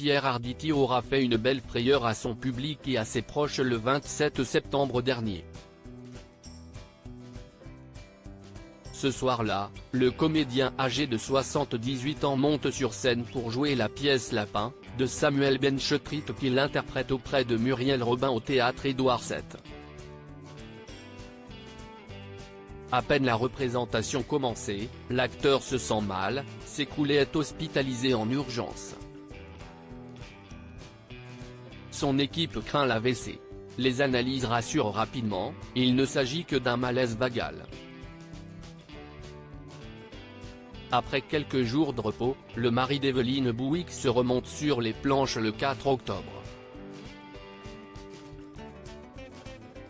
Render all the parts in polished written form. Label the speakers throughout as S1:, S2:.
S1: Pierre Arditi aura fait une belle frayeur à son public et à ses proches le 27 septembre dernier. Ce soir-là, le comédien âgé de 78 ans monte sur scène pour jouer la pièce Lapin, de Samuel Benchetrit qu'il interprète auprès de Muriel Robin au théâtre Édouard VII. À peine la représentation commencée, l'acteur se sent mal, s'écroule et est hospitalisé en urgence. Son équipe craint l'AVC. Les analyses rassurent rapidement, il ne s'agit que d'un malaise vagal. Après quelques jours de repos, le mari d'Evelyne Bouic se remonte sur les planches le 4 octobre.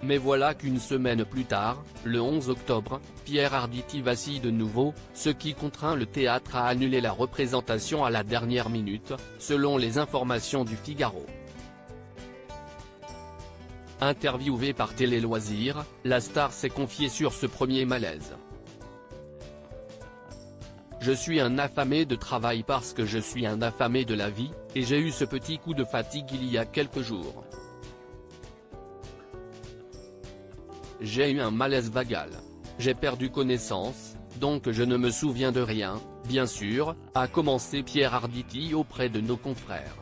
S1: Mais voilà qu'une semaine plus tard, le 11 octobre, Pierre Arditi vacille de nouveau, ce qui contraint le théâtre à annuler la représentation à la dernière minute, selon les informations du Figaro. Interviewé par Télé Loisirs, la star s'est confiée sur ce premier malaise. Je suis un affamé de travail parce que je suis un affamé de la vie, et j'ai eu ce petit coup de fatigue il y a quelques jours. J'ai eu un malaise vagal. J'ai perdu connaissance, donc je ne me souviens de rien, bien sûr, a commencé Pierre Arditi auprès de nos confrères.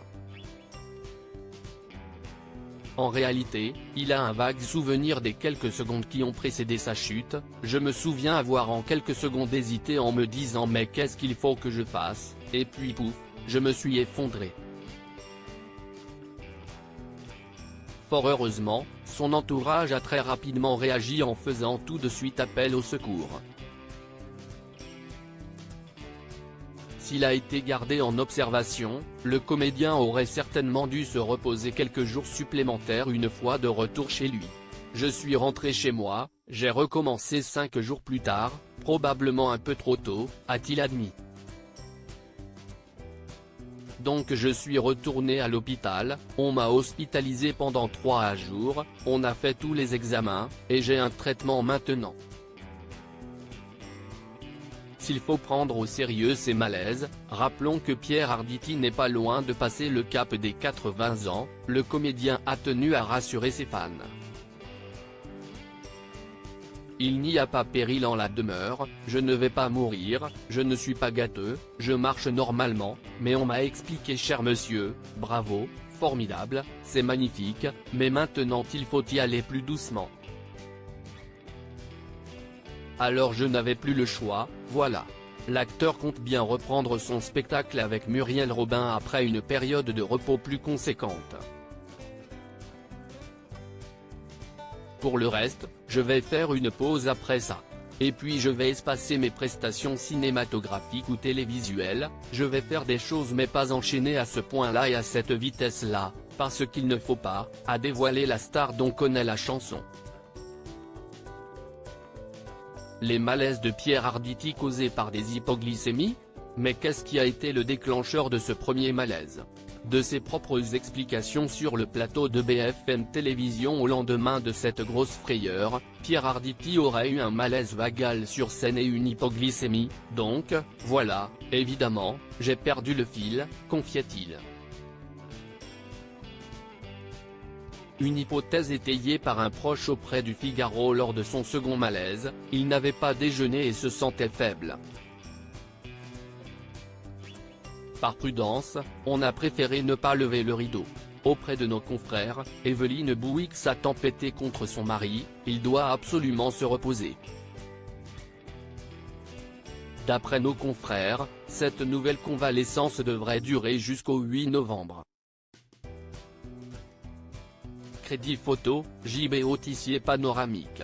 S1: En réalité, il a un vague souvenir des quelques secondes qui ont précédé sa chute. Je me souviens avoir en quelques secondes hésité en me disant mais qu'est-ce qu'il faut que je fasse, et puis pouf, je me suis effondré. Fort heureusement, son entourage a très rapidement réagi en faisant tout de suite appel au secours. S'il a été gardé en observation, le comédien aurait certainement dû se reposer quelques jours supplémentaires une fois de retour chez lui. Je suis rentré chez moi, j'ai recommencé 5 jours plus tard, probablement un peu trop tôt, a-t-il admis. Donc je suis retourné à l'hôpital, on m'a hospitalisé pendant 3 jours, on a fait tous les examens, et j'ai un traitement maintenant. S'il faut prendre au sérieux ces malaises, rappelons que Pierre Arditi n'est pas loin de passer le cap des 80 ans, le comédien a tenu à rassurer ses fans. Il n'y a pas péril en la demeure, je ne vais pas mourir, je ne suis pas gâteux, je marche normalement, mais on m'a expliqué cher monsieur, bravo, formidable, c'est magnifique, mais maintenant il faut y aller plus doucement. Alors je n'avais plus le choix, voilà. L'acteur compte bien reprendre son spectacle avec Muriel Robin après une période de repos plus conséquente. Pour le reste, je vais faire une pause après ça. Et puis je vais espacer mes prestations cinématographiques ou télévisuelles, je vais faire des choses mais pas enchaîner à ce point-là et à cette vitesse-là, parce qu'il ne faut pas, à dévoiler la star dont connaît la chanson. Les malaises de Pierre Arditi causés par des hypoglycémies? Mais qu'est-ce qui a été le déclencheur de ce premier malaise? De ses propres explications sur le plateau de BFM Télévision au lendemain de cette grosse frayeur, Pierre Arditi aurait eu un malaise vagal sur scène et une hypoglycémie, donc, voilà, évidemment, j'ai perdu le fil, confiait-il. Une hypothèse étayée par un proche auprès du Figaro lors de son second malaise, il n'avait pas déjeuné et se sentait faible. Par prudence, on a préféré ne pas lever le rideau. Auprès de nos confrères, Evelyne Bouic s'est empêtée contre son mari, il doit absolument se reposer. D'après nos confrères, cette nouvelle convalescence devrait durer jusqu'au 8 novembre. Crédit photo, JB Tissier panoramique.